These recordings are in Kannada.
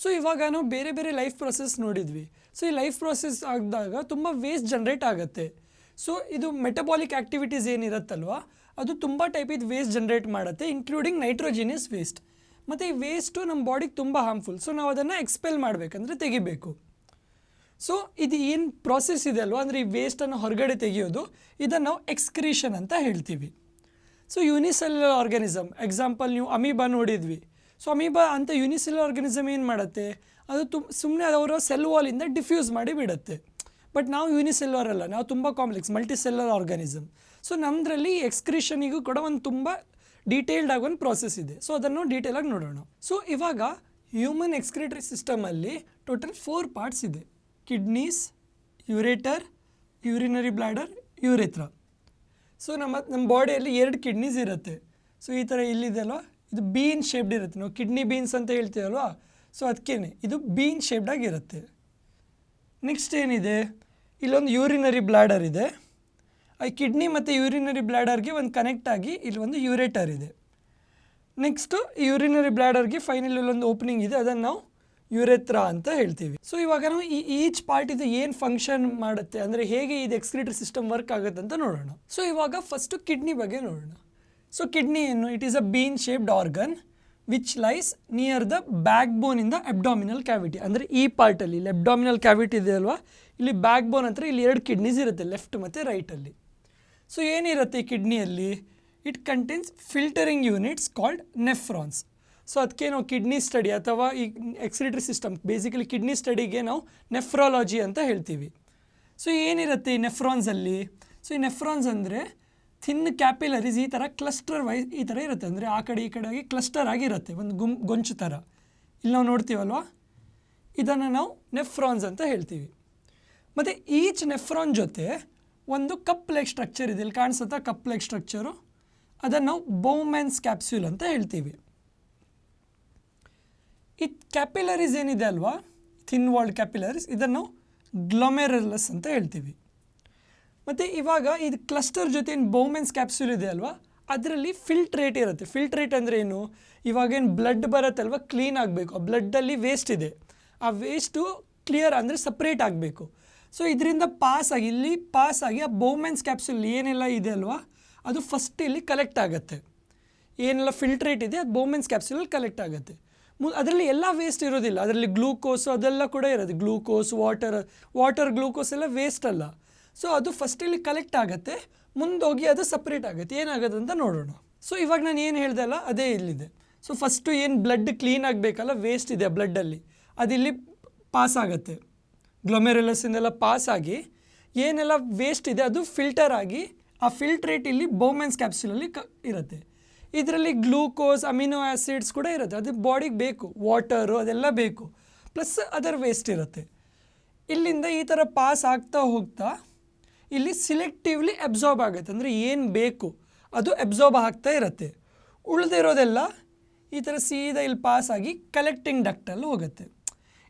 ಸೊ ಇವಾಗ ನಾವು ಬೇರೆ ಬೇರೆ ಲೈಫ್ ಪ್ರೊಸೆಸ್ ನೋಡಿದ್ವಿ. ಸೊ ಈ ಲೈಫ್ ಪ್ರೊಸೆಸ್ ಆಗಿದಾಗ ತುಂಬ ವೇಸ್ಟ್ ಜನ್ರೇಟ್ ಆಗುತ್ತೆ. ಸೊ ಇದು ಮೆಟಬಾಲಿಕ್ ಆ್ಯಕ್ಟಿವಿಟೀಸ್ ಏನಿರುತ್ತಲ್ವ ಅದು ತುಂಬ ಟೈಪ್ ಇದು ವೇಸ್ಟ್ ಜನ್ರೇಟ್ ಮಾಡುತ್ತೆ, ಇನ್ಕ್ಲೂಡಿಂಗ್ ನೈಟ್ರೋಜಿನಿಯಸ್ ವೇಸ್ಟ್. ಮತ್ತು ಈ ವೇಸ್ಟು ನಮ್ಮ ಬಾಡಿಗೆ ತುಂಬ ಹಾರ್ಮ್ಫುಲ್. ಸೊ ನಾವು ಅದನ್ನು ಎಕ್ಸ್ಪೆಲ್ ಮಾಡಬೇಕಂದ್ರೆ ತೆಗಿಬೇಕು. ಸೊ ಇದು ಏನು ಪ್ರಾಸೆಸ್ ಇದೆ ಅಲ್ವ, ಅಂದರೆ ಈ ವೇಸ್ಟನ್ನು ಹೊರಗಡೆ ತೆಗೆಯೋದು, ಇದನ್ನು ನಾವು ಎಕ್ಸ್ಕ್ರೀಷನ್ ಅಂತ ಹೇಳ್ತೀವಿ. ಸೊ ಯೂನಿಸೆಲ್ಯುಲರ್ ಆರ್ಗ್ಯಾನಿಸಮ್ ಎಕ್ಸಾಂಪಲ್ ನೀವು ಅಮೀಬಾ ನೋಡಿದ್ವಿ. ಸೊ ಅಮೀಬಾ ಅಂತ ಯೂನಿಸೆಲ್ಯುಲರ್ ಆರ್ಗ್ಯಾನಿಸಮ್ ಏನು ಮಾಡುತ್ತೆ, ಅದು ಸುಮ್ಮನೆ ಅವರ ಸೆಲ್ ವಾಲಿಂದ ಡಿಫ್ಯೂಸ್ ಮಾಡಿ ಬಿಡುತ್ತೆ. ಬಟ್ ನಾವು ಯೂನಿಸೆಲ್ಯುಲರ್ ಅಲ್ಲ, ನಾವು ತುಂಬ ಕಾಂಪ್ಲೆಕ್ಸ್ ಮಲ್ಟಿಸೆಲ್ಯುಲರ್ ಆರ್ಗ್ಯಾನಿಸಮ್. ಸೊ ನಮ್ಮದ್ರಲ್ಲಿ ಎಕ್ಸ್ಕ್ರೀಷನಿಗೂ ಕೂಡ ಒಂದು ತುಂಬ ಡೀಟೇಲ್ಡ್ ಆಗಿ ಒಂದು ಪ್ರಾಸೆಸ್ ಇದೆ. ಸೊ ಅದನ್ನು ಡೀಟೇಲಾಗಿ ನೋಡೋಣ. ಸೊ ಇವಾಗ ಹ್ಯೂಮನ್ ಎಕ್ಸ್ಕ್ರಿಟರಿ ಸಿಸ್ಟಮಲ್ಲಿ ಟೋಟಲ್ 4 ಪಾರ್ಟ್ಸ್ ಇದೆ: kidneys, ureter, urinary bladder, urethra. So ನಮ್ಮ ಬಾಡಿಯಲ್ಲಿ 2 ಕಿಡ್ನೀಸ್ ಇರುತ್ತೆ. ಸೊ ಈ ಥರ ಇಲ್ಲಿದೆಯಲ್ವ, ಇದು ಬೀನ್ ಶೇಪ್ಡ್ ಇರುತ್ತೆ. ನಾವು ಕಿಡ್ನಿ ಬೀನ್ಸ್ ಅಂತ ಹೇಳ್ತೀವಲ್ವ, ಸೊ ಅದಕ್ಕೇನೆ ಇದು ಬೀನ್ ಶೇಪ್ಡ್ ಆಗಿರುತ್ತೆ. ನೆಕ್ಸ್ಟ್ ಏನಿದೆ, ಇಲ್ಲೊಂದು ಯೂರಿನರಿ ಬ್ಲಾಡರ್ ಇದೆ. ಈ ಕಿಡ್ನಿ ಮತ್ತು ಯೂರಿನರಿ ಬ್ಲಾಡರ್ಗೆ ಒಂದು ಕನೆಕ್ಟ್ ಆಗಿ ಇಲ್ಲಿ ಒಂದು ಯೂರೇಟರ್ ಇದೆ. ನೆಕ್ಸ್ಟು ಯೂರಿನರಿ ಬ್ಲಾಡರ್ಗೆ ಫೈನಲ್ ಇಲ್ಲೊಂದು ಓಪನಿಂಗ್ ಇದೆ, ಅದನ್ನು ನಾವು ಯುರೆಥ್ರಾ ಅಂತ ಹೇಳ್ತೀವಿ. ಸೊ ಇವಾಗ ನಾವು ಈಚ್ ಪಾರ್ಟ್ ಇದು ಏನು ಫಂಕ್ಷನ್ ಮಾಡುತ್ತೆ, ಅಂದರೆ ಹೇಗೆ ಇದು ಎಕ್ಸ್ಕ್ರಿಟರಿ ಸಿಸ್ಟಮ್ ವರ್ಕ್ ಆಗುತ್ತೆ ಅಂತ ನೋಡೋಣ. ಸೊ ಇವಾಗ ಫಸ್ಟು ಕಿಡ್ನಿ ಬಗ್ಗೆ ನೋಡೋಣ. ಸೊ ಕಿಡ್ನಿ ಏನು, it is a bean shaped organ which lies near the back bone in the abdominal cavity. ಅಂದರೆ ಈ ಪಾರ್ಟಲ್ಲಿ ಇಲ್ಲಿ ಅಬ್ಡಾಮಿನಲ್ ಕ್ಯಾವಿಟಿ ಇದೆ ಅಲ್ವಾ, ಇಲ್ಲಿ ಬ್ಯಾಕ್ ಬೋನ್ ಹತ್ರ ಇಲ್ಲಿ 2 ಕಿಡ್ನೀಸ್ ಇರುತ್ತೆ, ಲೆಫ್ಟ್ ಮತ್ತು ರೈಟಲ್ಲಿ. ಸೊ ಏನಿರುತ್ತೆ ಈ ಕಿಡ್ನಿಯಲ್ಲಿ, it contains filtering units called nephrons. So ಅದಕ್ಕೆ ನಾವು ಕಿಡ್ನಿ ಸ್ಟಡಿ ಅಥವಾ ಈ ಎಕ್ಸ್ಕ್ರಿಟರಿ ಸಿಸ್ಟಮ್, ಬೇಸಿಕಲಿ ಕಿಡ್ನಿ ಸ್ಟಡಿಗೆ ನಾವು ನೆಫ್ರಾಲಜಿ ಅಂತ ಹೇಳ್ತೀವಿ. ಸೊ ಏನಿರುತ್ತೆ ಈ ನೆಫ್ರಾನ್ಸಲ್ಲಿ, ಸೊ ಈ ನೆಫ್ರಾನ್ಸ್ ಅಂದರೆ ಥಿನ್ ಕ್ಯಾಪಿಲರೀಸ್ ಈ ಥರ ಕ್ಲಸ್ಟರ್ ವೈಸ್ ಈ ಥರ ಇರುತ್ತೆ. ಅಂದರೆ ಆ ಕಡೆ ಈ ಕಡೆ ಆಗಿ ಕ್ಲಸ್ಟರ್ ಆಗಿರುತ್ತೆ, ಒಂದು ಗೊಂಚು ಥರ. ಇಲ್ಲಿ ನಾವು ನೋಡ್ತೀವಲ್ವ, ಇದನ್ನು ನಾವು ನೆಫ್ರಾನ್ಸ್ ಅಂತ ಹೇಳ್ತೀವಿ. ಮತ್ತು ಈಚ್ ನೆಫ್ರಾನ್ ಜೊತೆ ಒಂದು ಕಪ್ ಲೈಕ್ ಸ್ಟ್ರಕ್ಚರ್ ಇದೆ, ಇಲ್ಲಿ ಕಾಣಿಸುತ್ತಾ ಕಪ್ ಲೈಕ್ ಸ್ಟ್ರಕ್ಚರು, ಅದನ್ನು ನಾವು ಬೌಮ್ಯಾನ್ಸ್ ಕ್ಯಾಪ್ಸ್ಯೂಲ್ ಅಂತ ಹೇಳ್ತೀವಿ. ಈ ಕ್ಯಾಪಿಲರೀಸ್ ಏನಿದೆ ಅಲ್ವಾ, ಥಿನ್ ವಾಲ್ಡ್ ಕ್ಯಾಪಿಲರೀಸ್, ಇದನ್ನು ನಾವು ಗ್ಲೊಮೆರುಲಸ್ ಅಂತ ಹೇಳ್ತೀವಿ. ಮತ್ತು ಇವಾಗ ಇದು ಕ್ಲಸ್ಟರ್ ಜೊತೆ ಏನು ಬೌಮ್ಯಾನ್ಸ್ ಕ್ಯಾಪ್ಸ್ಯೂಲ್ ಇದೆ ಅಲ್ವಾ, ಅದರಲ್ಲಿ ಫಿಲ್ಟ್ರೇಟ್ ಇರುತ್ತೆ. ಫಿಲ್ಟ್ರೇಟ್ ಅಂದರೆ ಏನು, ಇವಾಗೇನು ಬ್ಲಡ್ ಬರುತ್ತಲ್ವ ಕ್ಲೀನ್ ಆಗಬೇಕು, ಆ ಬ್ಲಡ್ಡಲ್ಲಿ ವೇಸ್ಟ್ ಇದೆ, ಆ ವೇಸ್ಟು ಕ್ಲಿಯರ್ ಅಂದರೆ ಸಪ್ರೇಟ್ ಆಗಬೇಕು. ಸೊ ಇದರಿಂದ ಇಲ್ಲಿ ಪಾಸ್ ಆಗಿ ಆ ಬೌಮ್ಯಾನ್ಸ್ ಕ್ಯಾಪ್ಸ್ಯೂಲ್ ಏನೆಲ್ಲ ಇದೆ ಅಲ್ವಾ, ಅದು ಫಸ್ಟ್ ಇಲ್ಲಿ ಕಲೆಕ್ಟ್ ಆಗುತ್ತೆ. ಏನೆಲ್ಲ ಫಿಲ್ಟ್ರೇಟ್ ಇದೆ ಅದು ಬೌಮ್ಯಾನ್ಸ್ ಕ್ಯಾಪ್ಸ್ಯೂಲಲ್ಲಿ ಕಲೆಕ್ಟ್ ಆಗುತ್ತೆ. ಅದರಲ್ಲಿ ಎಲ್ಲ ವೇಸ್ಟ್ ಇರೋದಿಲ್ಲ, ಅದರಲ್ಲಿ ಗ್ಲೂಕೋಸು ಅದೆಲ್ಲ ಕೂಡ ಇರೋದು, ಗ್ಲೂಕೋಸ್, ವಾಟರ್ ಗ್ಲೂಕೋಸ್ ಎಲ್ಲ ವೇಸ್ಟ್ ಅಲ್ಲ. ಸೊ ಅದು ಫಸ್ಟ್ ಇಲ್ಲಿ ಕಲೆಕ್ಟ್ ಆಗುತ್ತೆ, ಮುಂದೋಗಿ ಅದು ಸಪ್ರೇಟ್ ಆಗುತ್ತೆ. ಏನಾಗುತ್ತೆ ಅಂತ ನೋಡೋಣ. ಸೊ ಇವಾಗ ನಾನು ಏನು ಹೇಳ್ದೆ ಅಲ್ಲ ಅದೇ ಇಲ್ಲಿದೆ. ಸೊ ಫಸ್ಟು ಏನು ಬ್ಲಡ್ ಕ್ಲೀನ್ ಆಗಬೇಕಲ್ಲ, ವೇಸ್ಟ್ ಇದೆ ಬ್ಲಡ್ಡಲ್ಲಿ, ಅದಿಲ್ಲಿ ಪಾಸ್ ಆಗುತ್ತೆ, ಗ್ಲೊಮೆರುಲಸ್ಸಿಂದೆಲ್ಲ ಪಾಸ್ ಆಗಿ ಏನೆಲ್ಲ ವೇಸ್ಟ್ ಇದೆ ಅದು ಫಿಲ್ಟರ್ ಆಗಿ ಆ ಫಿಲ್ಟ್ರೇಟ್ ಇಲ್ಲಿ ಬೌಮ್ಯಾನ್ಸ್ ಕ್ಯಾಪ್ಸ್ಯೂಲಲ್ಲಿ ಇರುತ್ತೆ. ಇದರಲ್ಲಿ ಗ್ಲೂಕೋಸ್, ಅಮಿನೋ ಆ್ಯಸಿಡ್ಸ್ ಕೂಡ ಇರುತ್ತೆ, ಅದು ಬಾಡಿಗೆ ಬೇಕು, ವಾಟರು ಅದೆಲ್ಲ ಬೇಕು, ಪ್ಲಸ್ ಅದರ್ ವೇಸ್ಟ್ ಇರುತ್ತೆ. ಇಲ್ಲಿಂದ ಈ ಥರ ಪಾಸ್ ಆಗ್ತಾ ಹೋಗ್ತಾ ಇಲ್ಲಿ ಸಿಲೆಕ್ಟಿವ್ಲಿ ಅಬ್ಸಾರ್ಬ್ ಆಗುತ್ತೆ, ಅಂದರೆ ಏನು ಬೇಕು ಅದು ಅಬ್ಸಾರ್ಬ್ ಆಗ್ತಾ ಇರುತ್ತೆ. ಉಳಿದಿರೋದೆಲ್ಲ ಈ ಥರ ಸೀದಾ ಇಲ್ಲಿ ಪಾಸ್ ಆಗಿ ಕಲೆಕ್ಟಿಂಗ್ ಡಕ್ಟಲ್ಲಿ ಹೋಗುತ್ತೆ.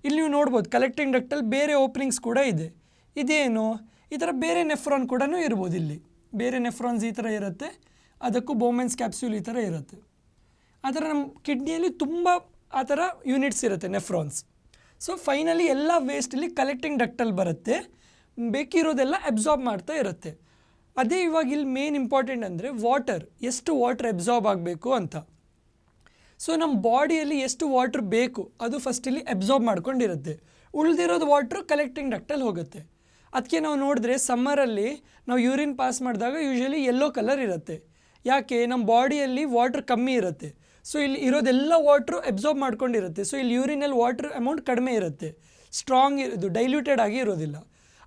ಇಲ್ಲಿ ನೀವು ನೋಡ್ಬೋದು ಕಲೆಕ್ಟಿಂಗ್ ಡಕ್ಟಲ್ಲಿ ಬೇರೆ ಓಪನಿಂಗ್ಸ್ ಕೂಡ ಇದೆ. ಇದೇನು, ಈ ಥರ ಬೇರೆ ನೆಫ್ರಾನ್ ಕೂಡ ಇರ್ಬೋದು. ಇಲ್ಲಿ ಬೇರೆ ನೆಫ್ರಾನ್ಸ್ ಈ ಥರ ಇರುತ್ತೆ, ಅದಕ್ಕೂ ಬೌಮ್ಯಾನ್ಸ್ ಕ್ಯಾಪ್ಸ್ಯೂಲ್ ಈ ಥರ ಇರುತ್ತೆ. ಆ ಥರ ನಮ್ಮ ಕಿಡ್ನಿಯಲ್ಲಿ ತುಂಬ ಆ ಥರ ಯೂನಿಟ್ಸ್ ಇರುತ್ತೆ ನೆಫ್ರಾನ್ಸ್. ಸೊ ಫೈನಲಿ ಎಲ್ಲ ವೇಸ್ಟ್ ಇಲ್ಲಿ ಕಲೆಕ್ಟಿಂಗ್ ಡಕ್ಟಲ್ಲಿ ಬರುತ್ತೆ, ಬೇಕಿರೋದೆಲ್ಲ ಅಬ್ಸಾರ್ಬ್ ಮಾಡ್ತಾ ಇರುತ್ತೆ. ಅದೇ ಇವಾಗ ಇಲ್ಲಿ ಮೇನ್ ಇಂಪಾರ್ಟೆಂಟ್ ಅಂದರೆ ವಾಟರ್, ಎಷ್ಟು ವಾಟರ್ ಅಬ್ಸಾರ್ಬ್ ಆಗಬೇಕು ಅಂತ. ಸೊ ನಮ್ಮ ಬಾಡಿಯಲ್ಲಿ ಎಷ್ಟು ವಾಟ್ರ್ ಬೇಕು ಅದು ಫಸ್ಟ್ ಇಲ್ಲಿ ಅಬ್ಸಾರ್ಬ್ ಮಾಡ್ಕೊಂಡಿರುತ್ತೆ, ಉಳಿದಿರೋದು ವಾಟ್ರು ಕಲೆಕ್ಟಿಂಗ್ ಡಕ್ಟಲ್ಲಿ ಹೋಗುತ್ತೆ. ಅದಕ್ಕೆ ನಾವು ನೋಡಿದ್ರೆ ಸಮ್ಮರಲ್ಲಿ ನಾವು ಯೂರಿನ್ ಪಾಸ್ ಮಾಡಿದಾಗ ಯೂಶ್ವಲಿ ಯೆಲ್ಲೋ ಕಲರ್ ಇರುತ್ತೆ. ಯಾಕೆ, ನಮ್ಮ ಬಾಡಿಯಲ್ಲಿ ವಾಟ್ರ್ ಕಮ್ಮಿ ಇರುತ್ತೆ. ಸೊ ಇಲ್ಲಿ ಇರೋದೆಲ್ಲ ವಾಟ್ರು ಅಬ್ಸಾರ್ಬ್ ಮಾಡ್ಕೊಂಡಿರುತ್ತೆ. ಸೊ ಇಲ್ಲಿ ಯೂರಿನಲ್ಲಿ ವಾಟ್ರ್ ಅಮೌಂಟ್ ಕಡಿಮೆ ಇರುತ್ತೆ, ಸ್ಟ್ರಾಂಗ್ ಇದು ಡೈಲ್ಯೂಟೆಡ್ ಆಗಿ ಇರೋದಿಲ್ಲ.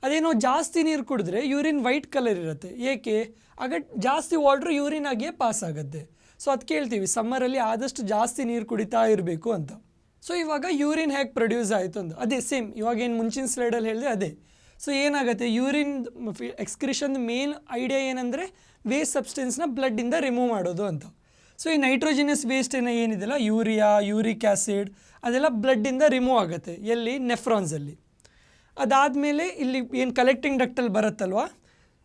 ಅದೇ ನಾವು ಜಾಸ್ತಿ ನೀರು ಕುಡಿದ್ರೆ ಯೂರಿನ್ ವೈಟ್ ಕಲರ್ ಇರುತ್ತೆ. ಏಕೆ, ಆಗ ಜಾಸ್ತಿ ವಾಟ್ರ್ ಯೂರಿನ್ ಆಗಿಯೇ ಪಾಸ್ ಆಗುತ್ತೆ. ಸೊ ಅದಕ್ಕೆ ಹೇಳ್ತೀವಿ ಸಮ್ಮರಲ್ಲಿ ಆದಷ್ಟು ಜಾಸ್ತಿ ನೀರು ಕುಡಿತಾ ಇರಬೇಕು ಅಂತ. ಸೊ ಇವಾಗ ಯೂರಿನ್ ಹೇಗೆ ಪ್ರೊಡ್ಯೂಸ್ ಆಯಿತು ಅಂತ ಅದೇ ಸೇಮ್ ಇವಾಗ ಏನು ಮುಂಚಿನ ಸ್ಲೈಡಲ್ಲಿ ಹೇಳಿದೆ ಅದೇ. ಸೊ ಏನಾಗುತ್ತೆ, ಯೂರಿನ್ ಎಕ್ಸ್ಕ್ರಿಷನ್ ಮೇನ್ ಐಡಿಯಾ ಏನಂದರೆ ವೇಸ್ಟ್ ಸಬ್ಸ್ಟೆನ್ಸ್ನ ಬ್ಲಡ್ಡಿಂದ ರಿಮೂವ್ ಮಾಡೋದು ಅಂತ. ಸೊ ಈ ನೈಟ್ರೋಜಿನಸ್ ವೇಸ್ಟ್ ಏನಿದೆಯಲ್ಲ, ಯೂರಿಯಾ, ಯೂರಿಕ್ ಆ್ಯಸಿಡ್ ಅದೆಲ್ಲ ಬ್ಲಡ್ಡಿಂದ ರಿಮೂವ್ ಆಗುತ್ತೆ. ಎಲ್ಲಿ, ನೆಫ್ರಾನ್ಸಲ್ಲಿ. ಅದಾದಮೇಲೆ ಇಲ್ಲಿ ಏನು ಕಲೆಕ್ಟಿಂಗ್ ಡಕ್ಟಲ್ಲಿ ಬರುತ್ತಲ್ವ,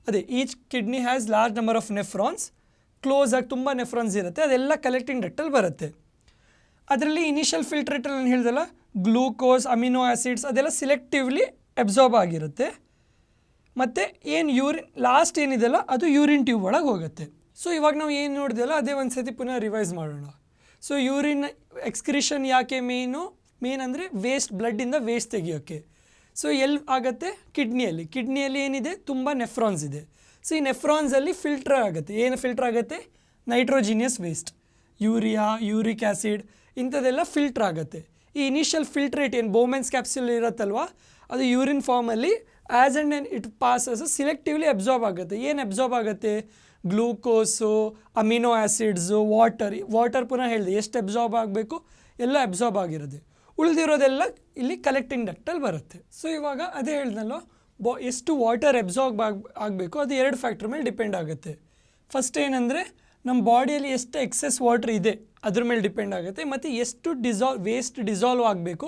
ಅದೇ each kidney has large number of nephrons, close ಆಗಿ ತುಂಬ ನೆಫ್ರಾನ್ಸ್ ಇರುತ್ತೆ, ಅದೆಲ್ಲ ಕಲೆಕ್ಟಿಂಗ್ ಡಕ್ಟಲ್ಲಿ ಬರುತ್ತೆ. ಅದರಲ್ಲಿ ಇನಿಷಿಯಲ್ ಫಿಲ್ಟ್ರೇಟಲ್ಲಿ ನಾನು ಹೇಳ್ದಲ್ಲ ಗ್ಲೂಕೋಸ್ ಅಮಿನೋ ಆ್ಯಸಿಡ್ಸ್ ಅದೆಲ್ಲ ಸಿಲೆಕ್ಟಿವ್ಲಿ ಅಬ್ಸಾರ್ಬ್ ಆಗಿರುತ್ತೆ. ಮತ್ತು ಏನು ಯೂರಿನ್ ಲಾಸ್ಟ್ ಏನಿದೆಯಲ್ಲ ಅದು ಯೂರಿನ್ ಟ್ಯೂಬ್ ಒಳಗೆ ಹೋಗುತ್ತೆ. ಸೊ ಇವಾಗ ನಾವು ಏನು ನೋಡಿದೆಯಲ್ಲ ಅದೇ ಒಂದು ಸತಿ ಪುನಃ ರಿವೈಸ್ ಮಾಡೋಣ. ಸೊ ಯೂರಿನ್ ಎಕ್ಸ್ಕ್ರಿಷನ್ ಯಾಕೆ ಮೇನ್ ಅಂದರೆ ವೇಸ್ಟ್, ಬ್ಲಡ್ಡಿಂದ ವೇಸ್ಟ್ ತೆಗಿಯೋಕ್ಕೆ. ಸೊ ಎಲ್ಲಿ ಆಗುತ್ತೆ? ಕಿಡ್ನಿಯಲ್ಲಿ ಏನಿದೆ? ತುಂಬ ನೆಫ್ರಾನ್ಸ್ ಇದೆ. ಸೊ ಈ ನೆಫ್ರಾನ್ಸಲ್ಲಿ ಫಿಲ್ಟರ್ ಆಗುತ್ತೆ. ಏನು ಫಿಲ್ಟರ್ ಆಗುತ್ತೆ? ನೈಟ್ರೋಜಿನಿಯಸ್ ವೇಸ್ಟ್, ಯೂರಿಯಾ, ಯೂರಿಕ್ ಆ್ಯಸಿಡ್ ಇಂಥದ್ದೆಲ್ಲ ಫಿಲ್ಟರ್ ಆಗುತ್ತೆ. ಈ ಇನಿಷಿಯಲ್ ಫಿಲ್ಟ್ರೇಟ್ ಏನು ಬೋಮೆನ್ಸ್ ಕ್ಯಾಪ್ಸ್ಯೂಲ್ ಇರುತ್ತಲ್ವ, ಅದು ಯೂರಿನ್ ಫಾರ್ಮಲ್ಲಿ as and it passes selectively absorb ಆಗುತ್ತೆ. ಏನು ಅಬ್ಸಾರ್ಬ್ ಆಗುತ್ತೆ? ಗ್ಲೂಕೋಸು, ಅಮಿನೋ ಆ್ಯಸಿಡ್ಸು, ವಾಟರ್ ಪುನಃ ಹೇಳಿದೆ ಎಷ್ಟು ಅಬ್ಸಾರ್ಬ್ ಆಗಬೇಕು, ಎಲ್ಲ ಅಬ್ಸಾರ್ಬ್ ಆಗಿರೋದು. ಉಳಿದಿರೋದೆಲ್ಲ ಇಲ್ಲಿ ಕಲೆಕ್ಟಿಂಗ್ ಡಕ್ಟಲ್ಲಿ ಬರುತ್ತೆ. ಸೊ ಇವಾಗ ಅದೇ ಹೇಳ್ದಲ್ಲೋ, ಎಷ್ಟು ವಾಟರ್ ಅಬ್ಸಾರ್ಬ್ ಆಗಬೇಕು ಅದು 2 ಫ್ಯಾಕ್ಟ್ರ್ ಮೇಲೆ ಡಿಪೆಂಡ್ ಆಗುತ್ತೆ. ಫಸ್ಟ್ ಏನಂದರೆ ನಮ್ಮ ಬಾಡಿಯಲ್ಲಿ ಎಷ್ಟು ಎಕ್ಸೆಸ್ ವಾಟರ್ ಇದೆ ಅದ್ರ ಮೇಲೆ ಡಿಪೆಂಡ್ ಆಗುತ್ತೆ, ಮತ್ತು ಎಷ್ಟು ವೇಸ್ಟ್ ಡಿಸಾಲ್ವ್ ಆಗಬೇಕು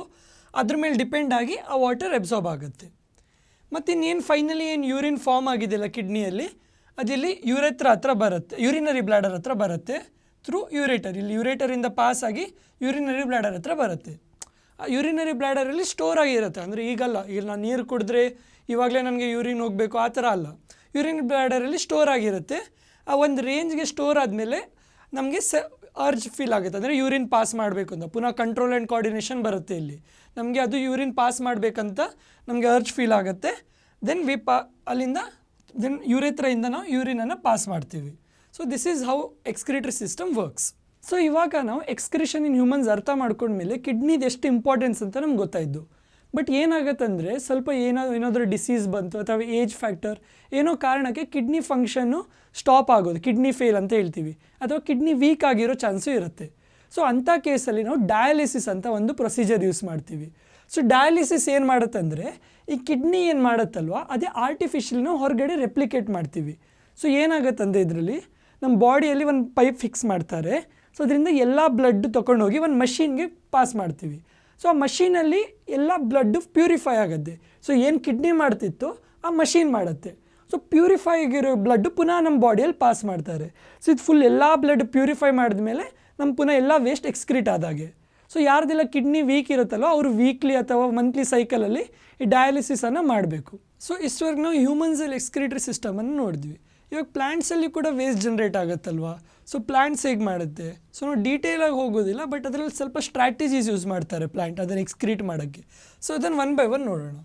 ಅದ್ರ ಮೇಲೆ ಡಿಪೆಂಡ್ ಆಗಿ ಆ ವಾಟರ್ ಅಬ್ಸಾರ್ಬ್ ಆಗುತ್ತೆ. ಮತ್ತು ಇನ್ನೇನು ಫೈನಲಿ ಏನು ಯೂರಿನ್ ಫಾರ್ಮ್ ಆಗಿದೆಯಲ್ಲ ಕಿಡ್ನಿಯಲ್ಲಿ, ಅದಿಲ್ಲಿ ಹತ್ರ ಬರುತ್ತೆ, ಯೂರಿನರಿ ಬ್ಲ್ಯಾಡರ್ ಹತ್ರ ಬರುತ್ತೆ ಥ್ರೂ ಯೂರೇಟರ್. ಇಲ್ಲಿ ಯೂರೇಟರಿಂದ ಪಾಸ್ ಆಗಿ ಯೂರಿನರಿ ಬ್ಲ್ಯಾಡರ್ ಹತ್ರ ಬರುತ್ತೆ. ಆ ಯೂರಿನರಿ ಬ್ಲ್ಯಾಡರಲ್ಲಿ ಸ್ಟೋರ್ ಆಗಿರುತ್ತೆ. ಅಂದರೆ ಈಗ ನಾನು ನೀರು ಕುಡಿದ್ರೆ ಇವಾಗಲೇ ನನಗೆ ಯೂರಿನ್ ಹೋಗಬೇಕು ಆ ಥರ ಅಲ್ಲ. ಯೂರಿನ್ ಬ್ಲ್ಯಾಡರಲ್ಲಿ ಸ್ಟೋರ್ ಆಗಿರುತ್ತೆ. ಆ ಒಂದು ರೇಂಜ್ಗೆ ಸ್ಟೋರ್ ಆದಮೇಲೆ ನಮಗೆ ಅರ್ಜ್ ಫೀಲ್ ಆಗುತ್ತೆ, ಅಂದರೆ ಯೂರಿನ್ ಪಾಸ್ ಮಾಡಬೇಕು ಅಂತ. ಪುನಃ ಕಂಟ್ರೋಲ್ ಆ್ಯಂಡ್ ಕೋಆರ್ಡಿನೇಷನ್ ಬರುತ್ತೆ ಇಲ್ಲಿ. ನಮಗೆ ಅದು ಯೂರಿನ್ ಪಾಸ್ ಮಾಡಬೇಕಂತ ನಮಗೆ ಅರ್ಜ್ ಫೀಲ್ ಆಗುತ್ತೆ. ದೆನ್ ಅಲ್ಲಿಂದ ಯೂರೇತ್ರದಿಂದ ನಾವು ಯೂರಿನನ್ನು ಪಾಸ್ ಮಾಡ್ತೀವಿ. So this is how excretory system works. So ಇವಾಗ ನಾವು ಎಕ್ಸ್ಕ್ರಿಷನ್ ಇನ್ ಹ್ಯೂಮನ್ಸ್ ಅರ್ಥ ಮಾಡ್ಕೊಂಡ್ಮೇಲೆ ಕಿಡ್ನಿದು ಎಷ್ಟು ಇಂಪಾರ್ಟೆನ್ಸ್ ಅಂತ ನಮ್ಗೆ ಗೊತ್ತಾಯಿದ್ದು. ಬಟ್ ಏನಾಗುತ್ತಂದರೆ ಸ್ವಲ್ಪ ಏನಾದರೂ ಡಿಸೀಸ್ ಬಂತು ಅಥವಾ ಏಜ್ ಫ್ಯಾಕ್ಟರ್ ಏನೋ ಕಾರಣಕ್ಕೆ ಕಿಡ್ನಿ ಫಂಕ್ಷನ್ನು ಸ್ಟಾಪ್ ಆಗೋದು, ಕಿಡ್ನಿ ಫೇಲ್ ಅಂತ ಹೇಳ್ತೀವಿ, ಅಥವಾ ಕಿಡ್ನಿ ವೀಕ್ ಆಗಿರೋ ಚಾನ್ಸು ಇರುತ್ತೆ. ಸೊ ಅಂಥ ಕೇಸಲ್ಲಿ ನಾವು ಡಯಾಲಿಸಿಸ್ ಅಂತ ಒಂದು ಪ್ರೊಸೀಜರ್ ಯೂಸ್ ಮಾಡ್ತೀವಿ. ಸೊ ಡಯಾಲಿಸಿಸ್ ಏನು ಮಾಡುತ್ತಂದರೆ ಈ ಕಿಡ್ನಿ ಏನು ಮಾಡುತ್ತಲ್ವ ಅದೇ ಆರ್ಟಿಫಿಷಿಯಲ್ನ ಹೊರಗಡೆ ರೆಪ್ಲಿಕೇಟ್ ಮಾಡ್ತೀವಿ. ಸೊ ಏನಾಗುತ್ತಂದರೆ ಇದರಲ್ಲಿ ನಮ್ಮ ಬಾಡಿಯಲ್ಲಿ ಒಂದು ಪೈಪ್ ಫಿಕ್ಸ್ ಮಾಡ್ತಾರೆ. ಸೊ ಅದರಿಂದ ಎಲ್ಲ ಬ್ಲಡ್ ತೊಗೊಂಡೋಗಿ ಒಂದು ಮಷೀನ್ಗೆ ಪಾಸ್ ಮಾಡ್ತೀವಿ. ಸೊ ಆ ಮಷೀನಲ್ಲಿ ಎಲ್ಲ ಬ್ಲಡ್ಡು ಪ್ಯೂರಿಫೈ ಆಗುತ್ತೆ. ಸೊ ಏನು ಕಿಡ್ನಿ ಮಾಡ್ತಿತ್ತು ಆ ಮಷೀನ್ ಮಾಡುತ್ತೆ. ಸೊ ಪ್ಯೂರಿಫೈ ಆಗಿರೋ ಬ್ಲಡ್ಡು ಪುನಃ ನಮ್ಮ ಬಾಡಿಯಲ್ಲಿ ಪಾಸ್ ಮಾಡ್ತಾರೆ. ಸೊ ಇದು ಫುಲ್ ಎಲ್ಲ ಬ್ಲಡ್ ಪ್ಯೂರಿಫೈ ಮಾಡಿದ್ಮೇಲೆ ನಮ್ಮ ಪುನಃ ಎಲ್ಲ ವೇಸ್ಟ್ ಎಕ್ಸ್ಕ್ರೀಟ್ ಆದಾಗೆ. ಸೊ ಯಾರ್ದೆಲ್ಲ ಕಿಡ್ನಿ ವೀಕ್ ಇರುತ್ತಲ್ಲೋ ಅವರು ವೀಕ್ಲಿ ಅಥವಾ ಮಂತ್ಲಿ ಸೈಕಲಲ್ಲಿ ಈ ಡಯಾಲಿಸಿಸನ್ನು ಮಾಡಬೇಕು. ಸೊ ಇಷ್ಟವರೆಗೆ ನಾವು ಹ್ಯೂಮನ್ಸಲ್ಲಿ ಎಕ್ಸ್ಕ್ರಿಟರಿ ಸಿಸ್ಟಮನ್ನು ನೋಡಿದ್ವಿ. ಇವಾಗ ಪ್ಲ್ಯಾಂಟ್ಸಲ್ಲಿ ಕೂಡ ವೇಸ್ಟ್ ಜನ್ರೇಟ್ ಆಗುತ್ತಲ್ವ. ಸೊ ಪ್ಲ್ಯಾಂಟ್ಸ್ ಹೇಗೆ ಮಾಡುತ್ತೆ? ಸೊ ನಾವು ಡೀಟೇಲಾಗಿ ಹೋಗೋದಿಲ್ಲ, ಬಟ್ ಅದರಲ್ಲಿ ಸ್ವಲ್ಪ ಸ್ಟ್ರಾಟಜೀಸ್ ಯೂಸ್ ಮಾಡ್ತಾರೆ ಪ್ಲ್ಯಾಂಟ್ ಅದನ್ನು ಎಕ್ಸ್ಕ್ರೀಟ್ ಮಾಡೋಕ್ಕೆ. ಸೊ ಅದನ್ನು 1 by 1 ನೋಡೋಣ.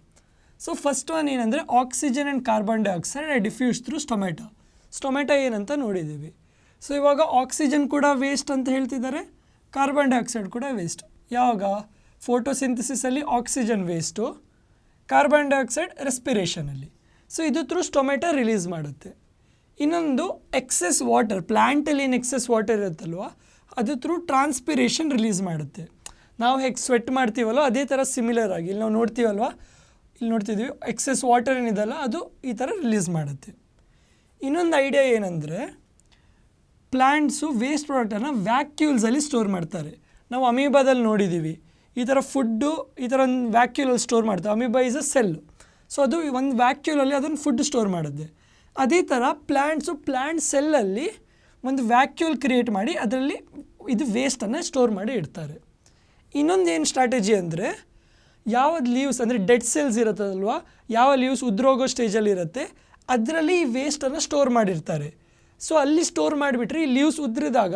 ಸೊ ಫಸ್ಟ್ ಒನ್ ಏನಂದರೆ oxygen and carbon dioxide diffuse through stomata ಏನಂತ ನೋಡಿದ್ದೀವಿ. ಸೊ ಇವಾಗ ಆಕ್ಸಿಜನ್ ಕೂಡ ವೇಸ್ಟ್ ಅಂತ ಹೇಳ್ತಿದ್ದಾರೆ, ಕಾರ್ಬನ್ ಡೈಆಕ್ಸೈಡ್ ಕೂಡ ವೇಸ್ಟ್. ಯಾವಾಗ? ಫೋಟೋಸಿಂಥಸಿಸಲ್ಲಿ ಆಕ್ಸಿಜನ್ ವೇಸ್ಟು, ಕಾರ್ಬನ್ ಡೈಆಕ್ಸೈಡ್ ರೆಸ್ಪಿರೇಷನಲ್ಲಿ. ಸೊ ಇದು ಥ್ರೂ ಸ್ಟೊಮೆಟಾ ರಿಲೀಸ್ ಮಾಡುತ್ತೆ. ಇನ್ನೊಂದು ಎಕ್ಸೆಸ್ ವಾಟರ್, ಪ್ಲ್ಯಾಂಟಲ್ಲಿ ಏನು ಎಕ್ಸೆಸ್ ವಾಟರ್ ಇರುತ್ತಲ್ವ ಅದು ಥ್ರೂ ಟ್ರಾನ್ಸ್ಪಿರೇಷನ್ ರಿಲೀಸ್ ಮಾಡುತ್ತೆ. ನಾವು ಹೇಗೆ ಸ್ವೆಟ್ ಮಾಡ್ತೀವಲ್ವ ಅದೇ ಥರ ಸಿಮಿಲರ್ ಆಗಿ ಇಲ್ಲಿ ನಾವು ನೋಡ್ತೀವಲ್ವ, ಇಲ್ಲಿ ನೋಡ್ತಿದ್ದೀವಿ ಎಕ್ಸೆಸ್ ವಾಟರ್ ಏನಿದೆಲ್ಲ ಅದು ಈ ಥರ ರಿಲೀಸ್ ಮಾಡುತ್ತೆ. ಇನ್ನೊಂದು ಐಡಿಯಾ ಏನಂದರೆ ಪ್ಲ್ಯಾಂಟ್ಸು ವೇಸ್ಟ್ ಪ್ರಾಡಕ್ಟನ್ನು ವ್ಯಾಕ್ಯೂಲ್ಸಲ್ಲಿ ಸ್ಟೋರ್ ಮಾಡ್ತಾರೆ. ನಾವು ಅಮೀಬಾದಲ್ಲಿ ನೋಡಿದ್ದೀವಿ ಈ ಥರ ಫುಡ್ಡು ಈ ಥರ ಒಂದು ವ್ಯಾಕ್ಯೂಲಲ್ಲಿ ಸ್ಟೋರ್ ಮಾಡ್ತಾರೆ. Amoeba is a cell. So ಅದು ಒಂದು ವ್ಯಾಕ್ಯೂಲಲ್ಲಿ ಅದನ್ನು ಫುಡ್ ಸ್ಟೋರ್ ಮಾಡುತ್ತೆ. ಅದೇ ಥರ ಪ್ಲ್ಯಾಂಟ್ ಸೆಲ್ಲಲ್ಲಿ ಒಂದು ವ್ಯಾಕ್ಯೂಲ್ ಕ್ರಿಯೇಟ್ ಮಾಡಿ ಅದರಲ್ಲಿ ಇದು ವೇಸ್ಟನ್ನು ಸ್ಟೋರ್ ಮಾಡಿ ಇಡ್ತಾರೆ. ಇನ್ನೊಂದು ಏನು ಸ್ಟ್ರಾಟಜಿ ಅಂದರೆ ಯಾವ್ದು ಲೀವ್ಸ್ ಅಂದರೆ ಡೆಡ್ ಸೆಲ್ಸ್ ಇರುತ್ತಲ್ವ, ಯಾವ ಲೀವ್ಸ್ ಉದ್ರೋಗೋ ಸ್ಟೇಜಲ್ಲಿ ಇರುತ್ತೆ ಅದರಲ್ಲಿ ಈ ವೇಸ್ಟನ್ನು ಸ್ಟೋರ್ ಮಾಡಿರ್ತಾರೆ. ಸೊ ಅಲ್ಲಿ ಸ್ಟೋರ್ ಮಾಡಿಬಿಟ್ರೆ ಈ ಲೀವ್ಸ್ ಉದ್ರಿದಾಗ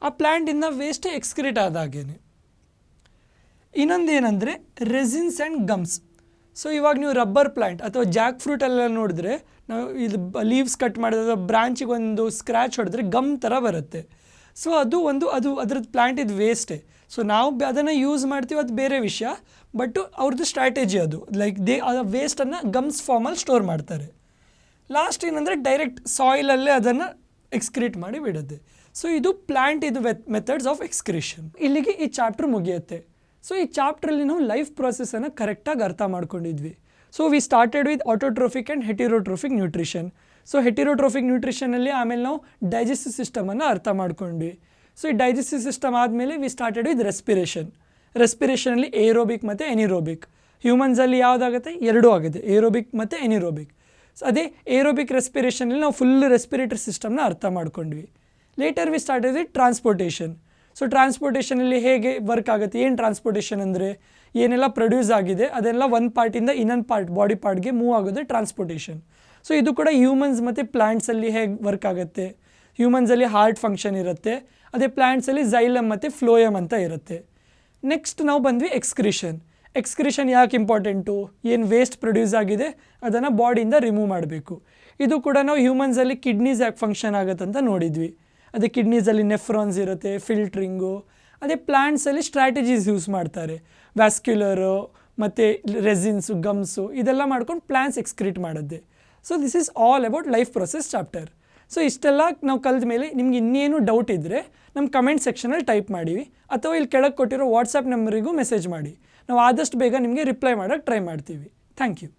ಆ ಪ್ಲ್ಯಾಂಟಿಂದ ವೇಸ್ಟ್ ಎಕ್ಸ್ಕ್ರೀಟ್ ಆದಾಗೇನೆ. ಇನ್ನೊಂದು ಏನಂದರೆ ರೆಸಿನ್ಸ್ ಆ್ಯಂಡ್ ಗಮ್ಸ್. ಸೊ ಇವಾಗ ನೀವು ರಬ್ಬರ್ ಪ್ಲ್ಯಾಂಟ್ ಅಥವಾ ಜಾಕ್ ಫ್ರೂಟೆಲ್ಲ ನೋಡಿದ್ರೆ ನಾವು ಇದು ಲೀವ್ಸ್ ಕಟ್ ಮಾಡಿದ ಬ್ರಾಂಚಿಗೆ ಒಂದು ಸ್ಕ್ರ್ಯಾಚ್ ಹೊಡೆದ್ರೆ ಗಮ್ ಥರ ಬರುತ್ತೆ. ಸೊ ಅದು ಅದ್ರದ್ದು ಪ್ಲ್ಯಾಂಟಿದ್ದು ವೇಸ್ಟೇ. ಸೊ ನಾವು ಅದನ್ನು ಯೂಸ್ ಮಾಡ್ತೀವಿ, ಅದು ಬೇರೆ ವಿಷಯ. ಬಟ್ ಅವ್ರದ್ದು ಸ್ಟ್ರಾಟಜಿ ಅದು ಲೈಕ್ ಆ ವೇಸ್ಟನ್ನು ಗಮ್ಸ್ ಫಾರ್ಮಲ್ಲಿ ಸ್ಟೋರ್ ಮಾಡ್ತಾರೆ. ಲಾಸ್ಟ್ ಏನಂದರೆ ಡೈರೆಕ್ಟ್ ಸಾಯಿಲಲ್ಲೇ ಅದನ್ನು ಎಕ್ಸ್ಕ್ರೀಟ್ ಮಾಡಿ ಬಿಡುತ್ತೆ. ಸೊ ಇದು ಪ್ಲ್ಯಾಂಟ್ ಇದು ಮೆಥಡ್ಸ್ ಆಫ್ ಎಕ್ಸ್ಕ್ರಿಷನ್. ಇಲ್ಲಿಗೆ ಈ ಚಾಪ್ಟರ್ ಮುಗಿಯುತ್ತೆ. ಸೊ ಈ ಚಾಪ್ಟ್ರಲ್ಲಿ ನಾವು ಲೈಫ್ ಪ್ರೊಸೆಸನ್ನು ಕರೆಕ್ಟಾಗಿ ಅರ್ಥ ಮಾಡ್ಕೊಂಡಿದ್ವಿ. So we started with autotrophic and heterotrophic nutrition. So heterotrophic ನ್ಯೂಟ್ರಿಷನಲ್ಲಿ ಆಮೇಲೆ ನಾವು ಡೈಜೆಸ್ಟಿವ್ ಸಿಸ್ಟಮನ್ನು ಅರ್ಥ ಮಾಡ್ಕೊಂಡ್ವಿ. ಸೊ ಈ ಡೈಜೆಸ್ಟಿವ್ ಸಿಸ್ಟಮ್ ಆದಮೇಲೆ ವಿ ಸ್ಟಾರ್ಟೆಡ್ ವಿತ್ ರೆಸ್ಪಿರೇಷನಲ್ಲಿ ಏರೋಬಿಕ್ ಮತ್ತು ಎನಿರೋಬಿಕ್. ಹ್ಯೂಮನ್ಸಲ್ಲಿ ಯಾವುದಾಗುತ್ತೆ? ಎರಡೂ ಆಗುತ್ತೆ, ಏರೋಬಿಕ್ ಮತ್ತು ಎನಿರೋಬಿಕ್. ಸೊ ಅದೇ ಏರೋಬಿಕ್ ರೆಸ್ಪಿರೇಷನಲ್ಲಿ ನಾವು ಫುಲ್ ರೆಸ್ಪಿರೇಟರಿ ಸಿಸ್ಟಮ್ನ ಅರ್ಥ ಮಾಡ್ಕೊಂಡ್ವಿ. Later we started with transportation. So ಟ್ರಾನ್ಸ್ಪೋರ್ಟೇಷನಲ್ಲಿ ಹೇಗೆ ವರ್ಕ್ ಆಗುತ್ತೆ, ಏನು ಟ್ರಾನ್ಸ್ಪೋರ್ಟೇಷನ್ ಅಂದರೆ ಏನೆಲ್ಲ ಪ್ರೊಡ್ಯೂಸ್ ಆಗಿದೆ ಅದೆಲ್ಲ ಒಂದು ಪಾರ್ಟಿಂದ ಇನ್ನೊಂದು ಪಾರ್ಟ್ ಬಾಡಿ ಪಾರ್ಟ್ಗೆ ಮೂವ್ ಆಗೋದು ಟ್ರಾನ್ಸ್ಪೋರ್ಟೇಷನ್. ಸೊ ಇದು ಕೂಡ ಹ್ಯೂಮನ್ಸ್ ಮತ್ತು ಪ್ಲ್ಯಾಂಟ್ಸಲ್ಲಿ ಹೇಗೆ ವರ್ಕ್ ಆಗುತ್ತೆ. ಹ್ಯೂಮನ್ಸಲ್ಲಿ ಹಾರ್ಟ್ ಫಂಕ್ಷನ್ ಇರುತ್ತೆ, ಅದೇ ಪ್ಲ್ಯಾಂಟ್ಸಲ್ಲಿ ಝೈಲಮ್ ಮತ್ತು ಫ್ಲೋಯಮ್ ಅಂತ ಇರುತ್ತೆ. ನೆಕ್ಸ್ಟ್ ನಾವು ಬಂದ್ವಿ ಎಕ್ಸ್ಕ್ರಿಷನ್. ಎಕ್ಸ್ಕ್ರಿಷನ್ ಯಾಕೆ ಇಂಪಾರ್ಟೆಂಟು, ಏನು ವೇಸ್ಟ್ ಪ್ರೊಡ್ಯೂಸ್ ಆಗಿದೆ ಅದನ್ನು ಬಾಡಿಯಿಂದ ರಿಮೂವ್ ಮಾಡಬೇಕು. ಇದು ಕೂಡ ನಾವು ಹ್ಯೂಮನ್ಸಲ್ಲಿ ಕಿಡ್ನೀಸ್ ಯಾಕೆ ಫಂಕ್ಷನ್ ಆಗುತ್ತೆ ಅಂತ ನೋಡಿದ್ವಿ. ಅದೇ ಕಿಡ್ನೀಸಲ್ಲಿ ನೆಫ್ರಾನ್ಸ್ ಇರುತ್ತೆ, ಫಿಲ್ಟ್ರಿಂಗು. ಅದೇ ಪ್ಲ್ಯಾಂಟ್ಸಲ್ಲಿ ಸ್ಟ್ರಾಟಜೀಸ್ ಯೂಸ್ ಮಾಡ್ತಾರೆ, ವ್ಯಾಸ್ಕ್ಯುಲರು ಮತ್ತು ರೆಸಿನ್ಸು, ಗಮ್ಸು ಇದೆಲ್ಲ ಮಾಡ್ಕೊಂಡು ಪ್ಲ್ಯಾಂಟ್ಸ್ ಎಕ್ಸ್ಕ್ರೀಟ್ ಮಾಡುತ್ತೆ. So this is all about life process chapter. So ಇಷ್ಟೆಲ್ಲ ನಾವು ಕಲಿತ ಮೇಲೆ ನಿಮ್ಗೆ ಇನ್ನೇನು ಡೌಟ್ ಇದ್ದರೆ ನಮ್ಮ ಕಮೆಂಟ್ ಸೆಕ್ಷನಲ್ಲಿ ಟೈಪ್ ಮಾಡಿವಿ, ಅಥವಾ ಇಲ್ಲಿ ಕೆಳಗೆ ಕೊಟ್ಟಿರೋ ವಾಟ್ಸಪ್ ನಂಬರಿಗೂ ಮೆಸೇಜ್ ಮಾಡಿ. ನಾವು ಆದಷ್ಟು ಬೇಗ ನಿಮಗೆ ರಿಪ್ಲೈ ಮಾಡೋಕ್ಕೆ ಟ್ರೈ ಮಾಡ್ತೀವಿ. Thank you.